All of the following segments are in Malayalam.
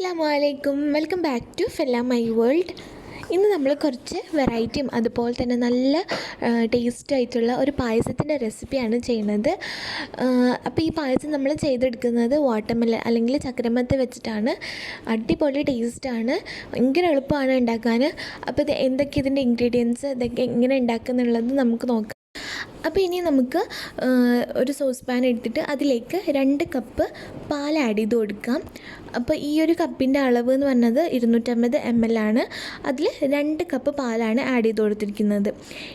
അസ്സലാമുഅലൈക്കും, welcome back to fella my world. ഇന്ന് നമ്മൾ കുറച്ച് വെറൈറ്റിയും അതുപോലെ തന്നെ നല്ല ടേസ്റ്റ് ആയിട്ടുള്ള ഒരു പായസത്തിൻ്റെ റെസിപ്പിയാണ് ചെയ്യുന്നത്. അപ്പോൾ ഈ പായസം നമ്മൾ ചെയ്തെടുക്കുന്നത് വാട്ടർമെലൺ അല്ലെങ്കിൽ ചക്രമത്ത വെച്ചിട്ടാണ്. അടിപൊളി ടേസ്റ്റാണ്, ഭയങ്കര എളുപ്പമാണ് ഉണ്ടാക്കാൻ. അപ്പോൾ ഇത് എന്തൊക്കെ ഇതിൻ്റെ ഇൻഗ്രീഡിയൻസ് ഇതൊക്കെ എങ്ങനെ ഉണ്ടാക്കുന്നുള്ളത് നമുക്ക് നോക്കാം. അപ്പോൾ ഇനി നമുക്ക് ഒരു സോസ് പാൻ എടുത്തിട്ട് അതിലേക്ക് 2 കപ്പ് പാൽ ആഡ് ചെയ്ത് കൊടുക്കാം. അപ്പോൾ ഈ ഒരു കപ്പിൻ്റെ അളവ് എന്ന് പറഞ്ഞത് 250 ml ആണ്. അതിൽ 2 കപ്പ് പാലാണ് ആഡ് ചെയ്ത് കൊടുത്തിരിക്കുന്നത്.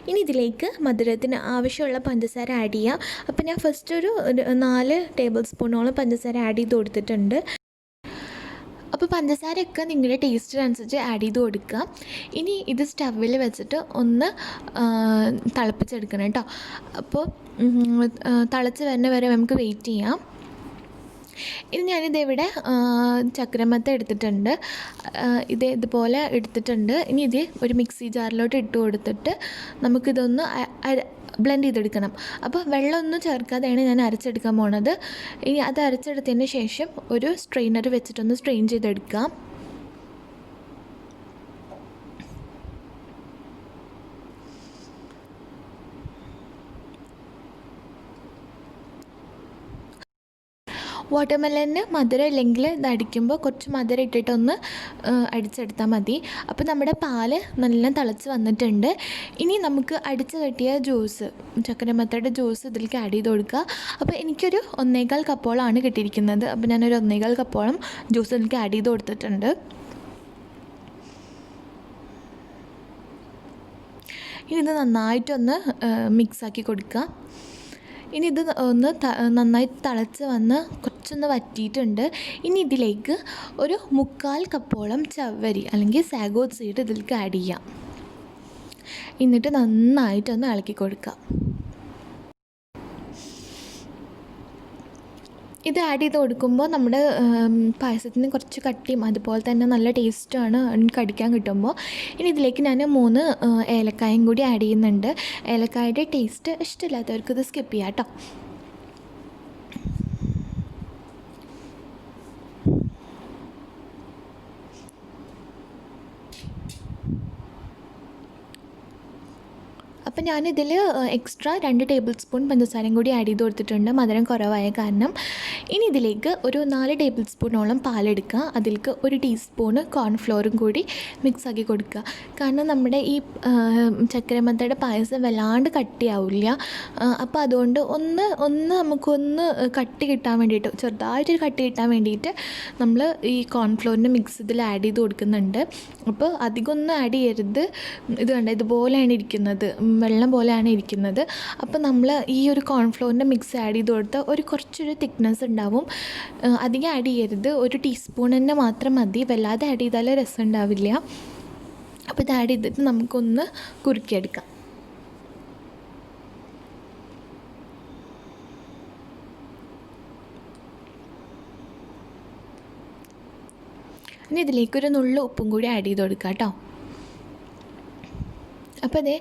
ഇനി ഇതിലേക്ക് മധുരത്തിന് ആവശ്യമുള്ള പഞ്ചസാര ആഡ് ചെയ്യാം. അപ്പോൾ ഞാൻ ഫസ്റ്റ് ഒരു 4 ടേബിൾ സ്പൂണോളം പഞ്ചസാര ആഡ് ചെയ്ത് കൊടുത്തിട്ടുണ്ട്. അപ്പോൾ പഞ്ചസാരയൊക്കെ നിങ്ങളുടെ ടേസ്റ്റിനനുസരിച്ച് ആഡ് ചെയ്ത് കൊടുക്കുക. ഇനി ഇത് സ്റ്റവിൽ വെച്ചിട്ട് ഒന്ന് തിളപ്പിച്ചെടുക്കണം കേട്ടോ. അപ്പോൾ തിളച്ച് വരുന്ന വരെ നമുക്ക് വെയിറ്റ് ചെയ്യാം. ഇനി ഞാനിതിവിടെ ചക്രമത്ത എടുത്തിട്ടുണ്ട്, ഇതുപോലെ എടുത്തിട്ടുണ്ട്. ഇനി ഇത് ഒരു മിക്സി ജാറിലോട്ട് ഇട്ട് കൊടുത്തിട്ട് നമുക്കിതൊന്ന് ബ്ലെൻഡ് ചെയ്തെടുക്കണം. അപ്പോൾ വെള്ളമൊന്നും ചേർക്കാതെയാണ് ഞാൻ അരച്ചെടുക്കാൻ പോണത്. ഇനി അത് അരച്ചെടുത്തതിന് ശേഷം ഒരു സ്ട്രെയിനർ വെച്ചിട്ടൊന്ന് സ്ട്രെയിൻ ചെയ്തെടുക്കാം. വാട്ടർമെലന് മധുരം ഇല്ലെങ്കിൽ ഇത് അടിക്കുമ്പോൾ കുറച്ച് മധുരം ഇട്ടിട്ടൊന്ന് അടിച്ചെടുത്താൽ മതി. അപ്പോൾ നമ്മുടെ പാല് നല്ല തിളച്ച് വന്നിട്ടുണ്ട്. ഇനി നമുക്ക് അടിച്ച് കെട്ടിയ ജ്യൂസ്, ചക്രമത്തയുടെ ജ്യൂസ് ഇതിലേക്ക് ആഡ് ചെയ്ത് കൊടുക്കുക. അപ്പോൾ എനിക്കൊരു 1.25 കപ്പോളമാണ് കിട്ടിയിരിക്കുന്നത്. അപ്പോൾ ഞാനൊരു 1.25 കപ്പോളം ജ്യൂസ് ഇതിലേക്ക് ആഡ് ചെയ്ത് കൊടുത്തിട്ടുണ്ട്. ഇനി ഇത് നന്നായിട്ടൊന്ന് മിക്സാക്കി കൊടുക്കുക. ഇനി ഇത് ഒന്ന് നന്നായി തിളച്ച് വന്ന് കുറച്ചൊന്ന് വറ്റിയിട്ടുണ്ട്. ഇനി ഇതിലേക്ക് ഒരു 3/4 കപ്പോളം ചവരി അല്ലെങ്കിൽ സാഗോ സീഡ് ഇതിലേക്ക് ആഡ് ചെയ്യാം. എന്നിട്ട് നന്നായിട്ടൊന്ന് ഇളക്കി കൊടുക്കാം. ഇത് ആഡ് ചെയ്ത് കൊടുക്കുമ്പോൾ നമ്മുടെ പായസത്തിന് കുറച്ച് കട്ടിയും അതുപോലെ തന്നെ നല്ല ടേസ്റ്റുമാണ് കടിക്കാൻ കിട്ടുമ്പോൾ. ഇനി ഇതിലേക്ക് ഞാൻ 3 ഏലക്കായും കൂടി ആഡ് ചെയ്യുന്നുണ്ട്. ഏലക്കായുടെ ടേസ്റ്റ് ഇഷ്ടമില്ലാത്തവർക്ക് ഇത് സ്കിപ്പ് ചെയ്യാം കേട്ടോ. അപ്പോൾ ഞാനിതിൽ എക്സ്ട്രാ 2 ടേബിൾ സ്പൂൺ പഞ്ചസാരയും കൂടി ആഡ് ചെയ്ത് കൊടുത്തിട്ടുണ്ട്, മധുരം കുറവായ കാരണം. ഇനി ഇതിലേക്ക് ഒരു 4 ടേബിൾ സ്പൂണോളം പാലെടുക്കുക. അതിലേക്ക് 1 ടീസ്പൂണ് കോൺഫ്ലോറും കൂടി മിക്സാക്കി കൊടുക്കുക. കാരണം നമ്മുടെ ഈ ചക്രമത്തയുടെ പായസം വല്ലാണ്ട് കട്ടിയാവില്ല. അപ്പോൾ അതുകൊണ്ട് നമുക്കൊന്ന് കട്ടി കിട്ടാൻ വേണ്ടിയിട്ട്, ചെറുതായിട്ടൊരു കട്ടി കിട്ടാൻ വേണ്ടിയിട്ട് നമ്മൾ ഈ കോൺഫ്ലോറിൻ്റെ മിക്സ് ഇതിൽ ആഡ് ചെയ്ത് കൊടുക്കുന്നുണ്ട്. അപ്പോൾ അധികമൊന്നും ആഡ് ചെയ്യരുത്. ഇത് കണ്ട ഇതുപോലെയാണ് ഇരിക്കുന്നത്, വെള്ളം പോലെയാണ് ഇരിക്കുന്നത്. അപ്പോൾ നമ്മൾ ഈ ഒരു കോൺഫ്ലോറിൻ്റെ മിക്സ് ആഡ് ചെയ്ത് കൊടുത്താൽ കുറച്ചൊരു തിക്നെസ് ഉണ്ടാവും. അധികം ആഡ് ചെയ്യരുത്, 1 ടീസ്പൂൺ തന്നെ മാത്രം മതി. വല്ലാതെ ആഡ് ചെയ്താൽ രസം ഉണ്ടാവില്ല. അപ്പോൾ ഇത് ആഡ് ചെയ്തിട്ട് നമുക്കൊന്ന് കുറുക്കിയെടുക്കാം. ഇനി ഇതിലേക്കൊരു നുള്ളു ഉപ്പും കൂടി ആഡ് ചെയ്ത് കൊടുക്കാം കേട്ടോ. അപ്പോൾ അതേ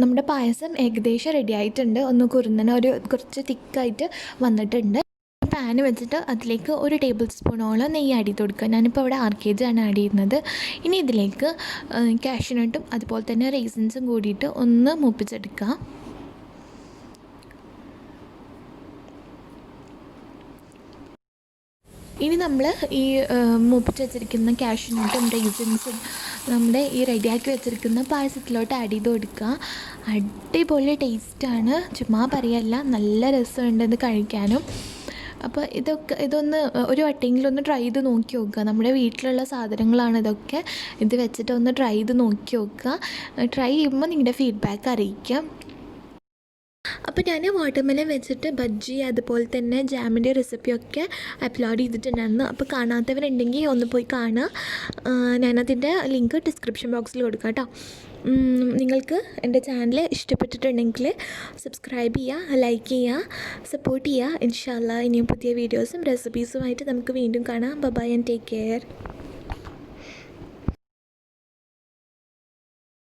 നമ്മുടെ പായസം ഏകദേശം റെഡി ആയിട്ടുണ്ട്. ഒന്ന് കുറുന്നനെ കുറച്ച് തിക്കായിട്ട് വന്നിട്ടുണ്ട്. പാന് വെച്ചിട്ട് അതിലേക്ക് 1 ടേബിൾ സ്പൂണോളം നെയ്യ് ആഡ് ചെയ്ത് കൊടുക്കുക. ഞാനിപ്പോൾ ഇവിടെ RKG ആണ് ആഡ് ചെയ്യുന്നത്. ഇനി ഇതിലേക്ക് കാഷ്യൂനട്ടും അതുപോലെ തന്നെ റൈസിൻസും കൂടിയിട്ട് ഒന്ന് മൂപ്പിച്ചെടുക്കുക. ഇനി നമ്മൾ ഈ മൂപ്പിച്ച് വെച്ചിരിക്കുന്ന കാഷ്യൂനട്ടും റൈസിൻസും നമ്മുടെ ഈ റെഡിയാക്കി വെച്ചിരിക്കുന്ന പായസത്തിലോട്ട് ആഡ് ചെയ്ത് കൊടുക്കുക. അടിപൊളി ടേസ്റ്റാണ്, ചുമ്മാ പറയല്ല, നല്ല രസമുണ്ട് ഇത് കഴിക്കാനും. അപ്പോൾ ഇതൊന്ന് ഒരു വട്ടെങ്കിലും ഒന്ന് ട്രൈ ചെയ്ത് നോക്കി നോക്കുക. നമ്മുടെ വീട്ടിലുള്ള സാധനങ്ങളാണ് ഇതൊക്കെ. ഇത് വെച്ചിട്ട് ഒന്ന് ട്രൈ ചെയ്ത് നോക്കി നോക്കുക. ട്രൈ ചെയ്യുമ്പോൾ നിങ്ങളുടെ ഫീഡ്ബാക്ക് അറിയിക്കാം. അപ്പോൾ ഞാൻ വാട്ടർമെലൺ വെച്ചിട്ട് ബജ്ജി അതുപോലെ തന്നെ ജാമിൻ്റെ റെസിപ്പിയൊക്കെ അപ്ലോഡ് ചെയ്തിട്ടുണ്ടായിരുന്നു. അപ്പോൾ കാണാത്തവരുണ്ടെങ്കിൽ ഒന്ന് പോയി കാണുക. ഞാനതിൻ്റെ ലിങ്ക് ഡിസ്ക്രിപ്ഷൻ ബോക്സിൽ കൊടുക്കാം കേട്ടോ. നിങ്ങൾക്ക് എൻ്റെ ചാനൽ ഇഷ്ടപ്പെട്ടിട്ടുണ്ടെങ്കിൽ സബ്സ്ക്രൈബ് ചെയ്യുക, ലൈക്ക് ചെയ്യുക, സപ്പോർട്ട് ചെയ്യുക. ഇൻഷാ അല്ലാഹ് ഇനിയും പുതിയ വീഡിയോസും റെസിപ്പീസുമായിട്ട് നമുക്ക് വീണ്ടും കാണാം. Bye and take care.